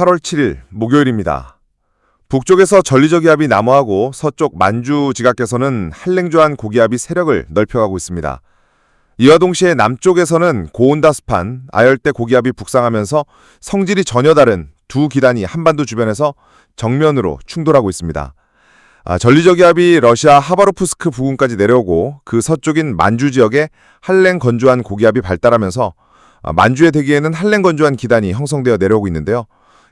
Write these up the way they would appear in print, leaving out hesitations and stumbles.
8월 7일 목요일입니다. 북쪽에서 전리저기압이 남하하고 서쪽 만주 지각께서는 한랭조한 고기압이 세력을 넓혀가고 있습니다. 이와 동시에 남쪽에서는 고온다습한 아열대 고기압이 북상하면서 성질이 전혀 다른 두 기단이 한반도 주변에서 정면으로 충돌하고 있습니다. 전리저기압이 러시아 하바로프스크 부근까지 내려오고 그 서쪽인 만주 지역에 한랭 건조한 고기압이 발달하면서 만주의 대기에는 한랭 건조한 기단이 형성되어 내려오고 있는데요.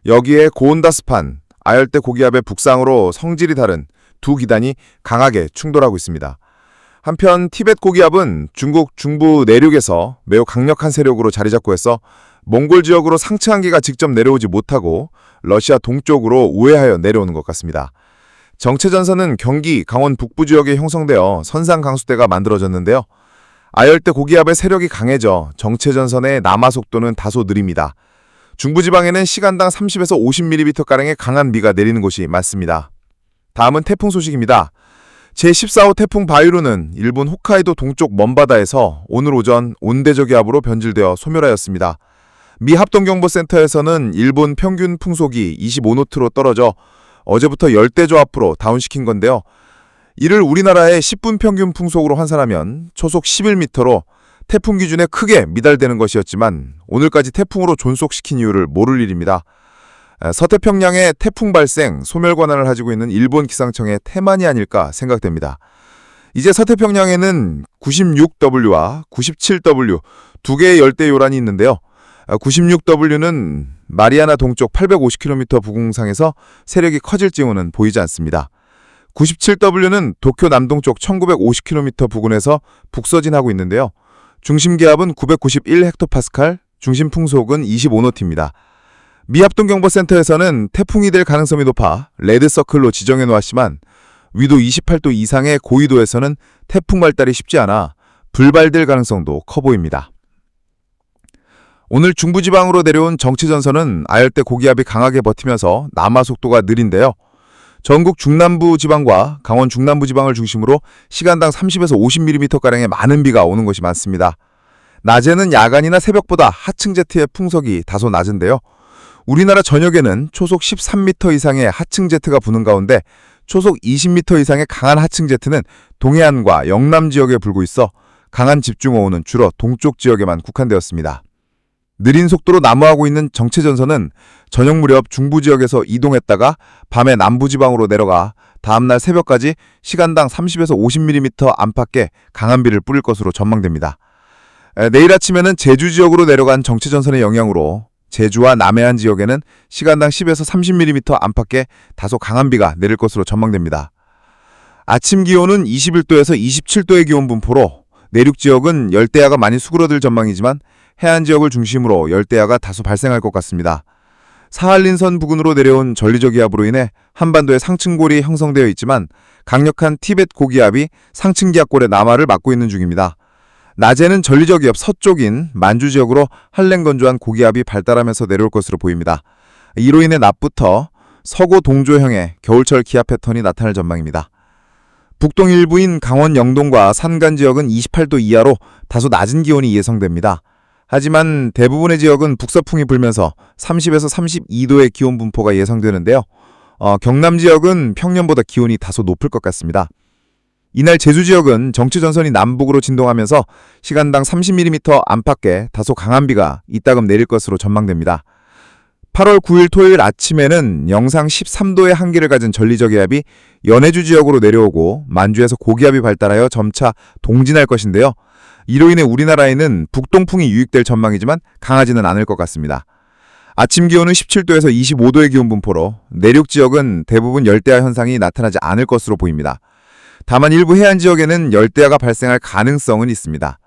여기에 고온다습한 아열대 고기압의 북상으로 성질이 다른 두 기단이 강하게 충돌하고 있습니다. 한편 티벳 고기압은 중국 중부 내륙에서 매우 강력한 세력으로 자리 잡고 해서 몽골 지역으로 상층한기가 직접 내려오지 못하고 러시아 동쪽으로 우회하여 내려오는 것 같습니다. 정체전선은 경기, 강원 북부 지역에 형성되어 선상 강수대가 만들어졌는데요. 아열대 고기압의 세력이 강해져 정체전선의 남하 속도는 다소 느립니다. 중부지방에는 시간당 30에서 50mm가량의 강한 비가 내리는 곳이 많습니다. 다음은 태풍 소식입니다. 제14호 태풍 바유루는 일본 홋카이도 동쪽 먼바다에서 오늘 오전 온대저기압으로 변질되어 소멸하였습니다. 미 합동경보센터에서는 일본 평균 풍속이 25노트로 떨어져 어제부터 열대저압으로 다운시킨 건데요. 이를 우리나라의 10분 평균 풍속으로 환산하면 초속 11m로 태풍 기준에 크게 미달되는 것이었지만 오늘까지 태풍으로 존속시킨 이유를 모를 일입니다. 서태평양의 태풍 발생, 소멸 권한을 가지고 있는 일본 기상청의 태만이 아닐까 생각됩니다. 이제 서태평양에는 96W와 97W 두 개의 열대 요란이 있는데요. 96W는 마리아나 동쪽 850km 부근상에서 세력이 커질 징후는 보이지 않습니다. 97W는 도쿄 남동쪽 1950km 부근에서 북서진하고 있는데요. 중심 기압은 991헥토파스칼, 중심 풍속은 25노트입니다. 미 합동경보센터에서는 태풍이 될 가능성이 높아 레드서클로 지정해 놓았지만 위도 28도 이상의 고위도에서는 태풍 발달이 쉽지 않아 불발될 가능성도 커 보입니다. 오늘 중부지방으로 내려온 정체전선은 아열대 고기압이 강하게 버티면서 남하 속도가 느린데요. 전국 중남부 지방과 강원 중남부 지방을 중심으로 시간당 30에서 50mm가량의 많은 비가 오는 곳이 많습니다. 낮에는 야간이나 새벽보다 하층 제트의 풍속이 다소 낮은데요. 우리나라 전역에는 초속 13m 이상의 하층 제트가 부는 가운데 초속 20m 이상의 강한 하층 제트는 동해안과 영남 지역에 불고 있어 강한 집중호우는 주로 동쪽 지역에만 국한되었습니다. 느린 속도로 남하하고 있는 정체전선은 저녁 무렵 중부 지역에서 이동했다가 밤에 남부지방으로 내려가 다음날 새벽까지 시간당 30에서 50mm 안팎의 강한 비를 뿌릴 것으로 전망됩니다. 내일 아침에는 제주 지역으로 내려간 정체전선의 영향으로 제주와 남해안 지역에는 시간당 10에서 30mm 안팎의 다소 강한 비가 내릴 것으로 전망됩니다. 아침 기온은 21도에서 27도의 기온 분포로 내륙 지역은 열대야가 많이 수그러들 전망이지만 해안 지역을 중심으로 열대야가 다소 발생할 것 같습니다. 사할린선 부근으로 내려온 전리저기압으로 인해 한반도에 상층골이 형성되어 있지만 강력한 티벳 고기압이 상층기압골의 남하를 막고 있는 중입니다. 낮에는 전리저기압 서쪽인 만주 지역으로 한랭 건조한 고기압이 발달하면서 내려올 것으로 보입니다. 이로 인해 낮부터 서고 동조형의 겨울철 기압 패턴이 나타날 전망입니다. 북동 일부인 강원 영동과 산간 지역은 28도 이하로 다소 낮은 기온이 예상됩니다. 하지만 대부분의 지역은 북서풍이 불면서 30에서 32도의 기온 분포가 예상되는데요. 경남 지역은 평년보다 기온이 다소 높을 것 같습니다. 이날 제주 지역은 정체전선이 남북으로 진동하면서 시간당 30mm 안팎의 다소 강한 비가 이따금 내릴 것으로 전망됩니다. 8월 9일 토요일 아침에는 영상 13도의 한기를 가진 전리저기압이 연해주 지역으로 내려오고 만주에서 고기압이 발달하여 점차 동진할 것인데요. 이로 인해 우리나라에는 북동풍이 유입될 전망이지만 강하지는 않을 것 같습니다. 아침 기온은 17도에서 25도의 기온 분포로 내륙 지역은 대부분 열대야 현상이 나타나지 않을 것으로 보입니다. 다만 일부 해안 지역에는 열대야가 발생할 가능성은 있습니다.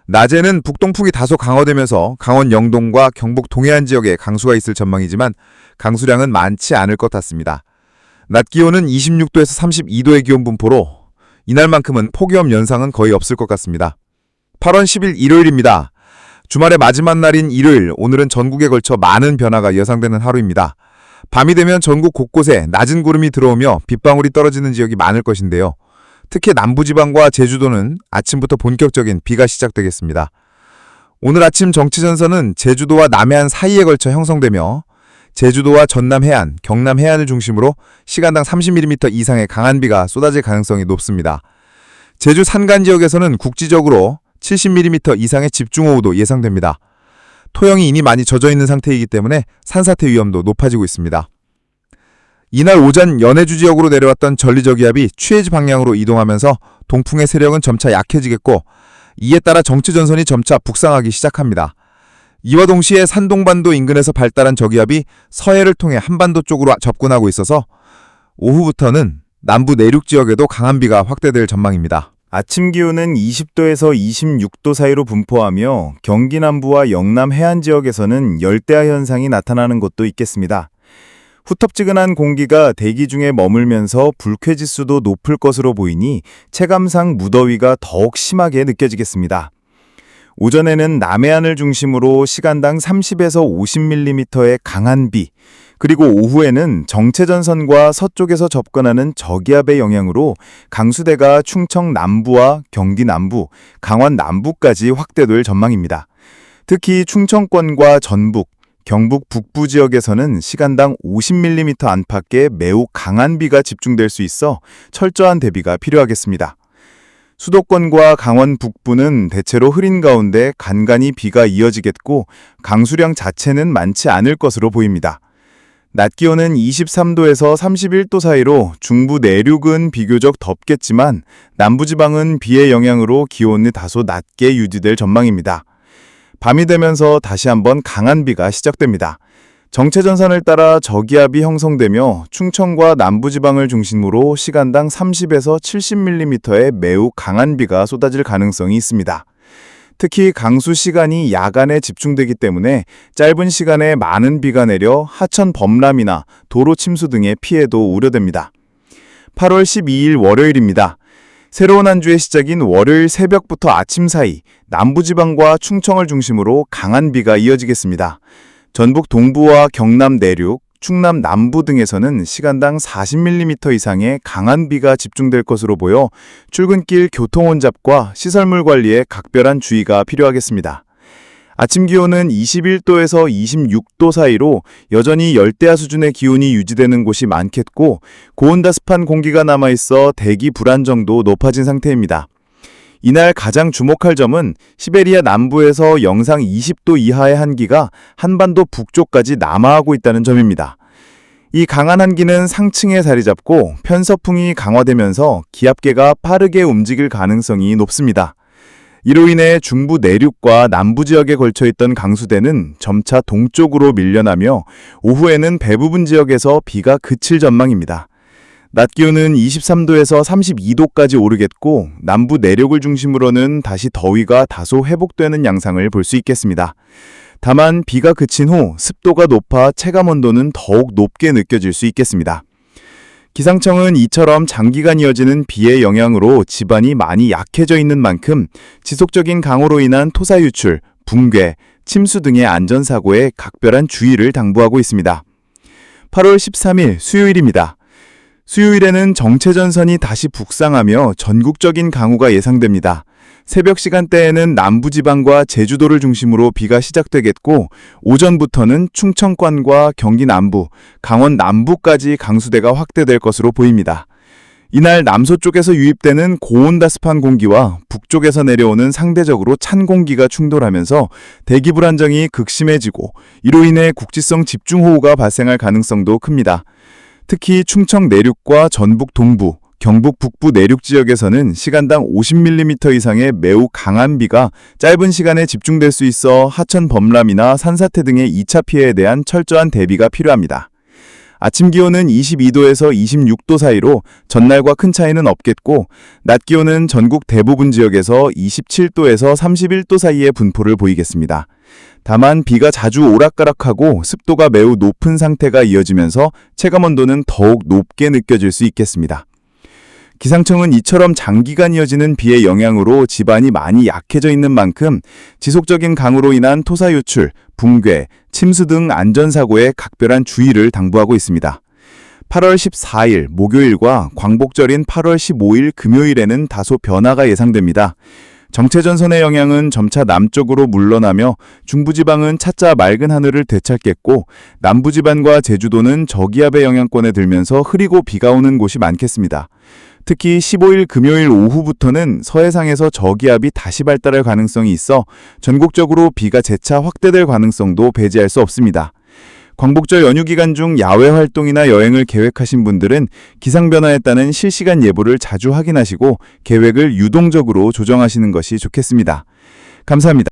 낮에는 북동풍이 다소 강화되면서 강원 영동과 경북 동해안 지역에 강수가 있을 전망이지만 강수량은 많지 않을 것 같습니다. 낮 기온은 26도에서 32도의 기온 분포로 이날만큼은 폭염 연상은 거의 없을 것 같습니다. 8월 10일 일요일입니다. 주말의 마지막 날인 일요일, 오늘은 전국에 걸쳐 많은 변화가 예상되는 하루입니다. 밤이 되면 전국 곳곳에 낮은 구름이 들어오며 빗방울이 떨어지는 지역이 많을 것인데요. 특히 남부지방과 제주도는 아침부터 본격적인 비가 시작되겠습니다. 오늘 아침 정체전선은 제주도와 남해안 사이에 걸쳐 형성되며 제주도와 전남 해안, 경남 해안을 중심으로 시간당 30mm 이상의 강한 비가 쏟아질 가능성이 높습니다. 제주 산간 지역에서는 국지적으로 70mm 이상의 집중호우도 예상됩니다. 토형이 이미 많이 젖어 있는 상태이기 때문에 산사태 위험도 높아지고 있습니다. 이날 오전 연해주 지역으로 내려왔던 전리저기압이 취해지 방향으로 이동하면서 동풍의 세력은 점차 약해지겠고, 이에 따라 정체전선이 점차 북상하기 시작합니다. 이와 동시에 산동반도 인근에서 발달한 저기압이 서해를 통해 한반도 쪽으로 접근하고 있어서 오후부터는 남부 내륙 지역에도 강한 비가 확대될 전망입니다. 아침 기온은 20도에서 26도 사이로 분포하며 경기 남부와 영남 해안 지역에서는 열대야 현상이 나타나는 곳도 있겠습니다. 후텁지근한 공기가 대기 중에 머물면서 불쾌지수도 높을 것으로 보이니 체감상 무더위가 더욱 심하게 느껴지겠습니다. 오전에는 남해안을 중심으로 시간당 30에서 50mm의 강한 비, 그리고 오후에는 정체전선과 서쪽에서 접근하는 저기압의 영향으로 강수대가 충청 남부와 경기 남부, 강원 남부까지 확대될 전망입니다. 특히 충청권과 전북, 경북 북부 지역에서는 시간당 50mm 안팎의 매우 강한 비가 집중될 수 있어 철저한 대비가 필요하겠습니다. 수도권과 강원 북부는 대체로 흐린 가운데 간간히 비가 이어지겠고 강수량 자체는 많지 않을 것으로 보입니다. 낮 기온은 23도에서 31도 사이로 중부 내륙은 비교적 덥겠지만 남부지방은 비의 영향으로 기온이 다소 낮게 유지될 전망입니다. 밤이 되면서 다시 한번 강한 비가 시작됩니다. 정체전선을 따라 저기압이 형성되며 충청과 남부지방을 중심으로 시간당 30에서 70mm의 매우 강한 비가 쏟아질 가능성이 있습니다. 특히 강수 시간이 야간에 집중되기 때문에 짧은 시간에 많은 비가 내려 하천 범람이나 도로 침수 등의 피해도 우려됩니다. 8월 12일 월요일입니다. 새로운 한 주의 시작인 월요일 새벽부터 아침 사이 남부지방과 충청을 중심으로 강한 비가 이어지겠습니다. 전북 동부와 경남 내륙, 충남 남부 등에서는 시간당 40mm 이상의 강한 비가 집중될 것으로 보여 출근길 교통혼잡과 시설물 관리에 각별한 주의가 필요하겠습니다. 아침 기온은 21도에서 26도 사이로 여전히 열대야 수준의 기온이 유지되는 곳이 많겠고 고온다습한 공기가 남아있어 대기 불안정도 높아진 상태입니다. 이날 가장 주목할 점은 시베리아 남부에서 영상 20도 이하의 한기가 한반도 북쪽까지 남하하고 있다는 점입니다. 이 강한 한기는 상층에 자리 잡고 편서풍이 강화되면서 기압계가 빠르게 움직일 가능성이 높습니다. 이로 인해 중부 내륙과 남부 지역에 걸쳐있던 강수대는 점차 동쪽으로 밀려나며 오후에는 대부분 지역에서 비가 그칠 전망입니다. 낮 기온은 23도에서 32도까지 오르겠고 남부 내륙을 중심으로는 다시 더위가 다소 회복되는 양상을 볼 수 있겠습니다. 다만 비가 그친 후 습도가 높아 체감온도는 더욱 높게 느껴질 수 있겠습니다. 기상청은 이처럼 장기간 이어지는 비의 영향으로 지반이 많이 약해져 있는 만큼 지속적인 강우로 인한 토사 유출, 붕괴, 침수 등의 안전사고에 각별한 주의를 당부하고 있습니다. 8월 13일 수요일입니다. 수요일에는 정체전선이 다시 북상하며 전국적인 강우가 예상됩니다. 새벽 시간대에는 남부지방과 제주도를 중심으로 비가 시작되겠고 오전부터는 충청권과 경기 남부, 강원 남부까지 강수대가 확대될 것으로 보입니다. 이날 남서쪽에서 유입되는 고온다습한 공기와 북쪽에서 내려오는 상대적으로 찬 공기가 충돌하면서 대기 불안정이 극심해지고 이로 인해 국지성 집중호우가 발생할 가능성도 큽니다. 특히 충청 내륙과 전북 동부, 경북 북부 내륙 지역에서는 시간당 50mm 이상의 매우 강한 비가 짧은 시간에 집중될 수 있어 하천 범람이나 산사태 등의 2차 피해에 대한 철저한 대비가 필요합니다. 아침 기온은 22도에서 26도 사이로 전날과 큰 차이는 없겠고 낮 기온은 전국 대부분 지역에서 27도에서 31도 사이의 분포를 보이겠습니다. 다만 비가 자주 오락가락하고 습도가 매우 높은 상태가 이어지면서 체감온도는 더욱 높게 느껴질 수 있겠습니다. 기상청은 이처럼 장기간 이어지는 비의 영향으로 지반이 많이 약해져 있는 만큼 지속적인 강우로 인한 토사 유출, 붕괴, 침수 등 안전사고에 각별한 주의를 당부하고 있습니다. 8월 14일 목요일과 광복절인 8월 15일 금요일에는 다소 변화가 예상됩니다. 정체전선의 영향은 점차 남쪽으로 물러나며 중부지방은 차차 맑은 하늘을 되찾겠고 남부지방과 제주도는 저기압의 영향권에 들면서 흐리고 비가 오는 곳이 많겠습니다. 특히 15일 금요일 오후부터는 서해상에서 저기압이 다시 발달할 가능성이 있어 전국적으로 비가 재차 확대될 가능성도 배제할 수 없습니다. 광복절 연휴 기간 중 야외 활동이나 여행을 계획하신 분들은 기상변화에 따른 실시간 예보를 자주 확인하시고 계획을 유동적으로 조정하시는 것이 좋겠습니다. 감사합니다.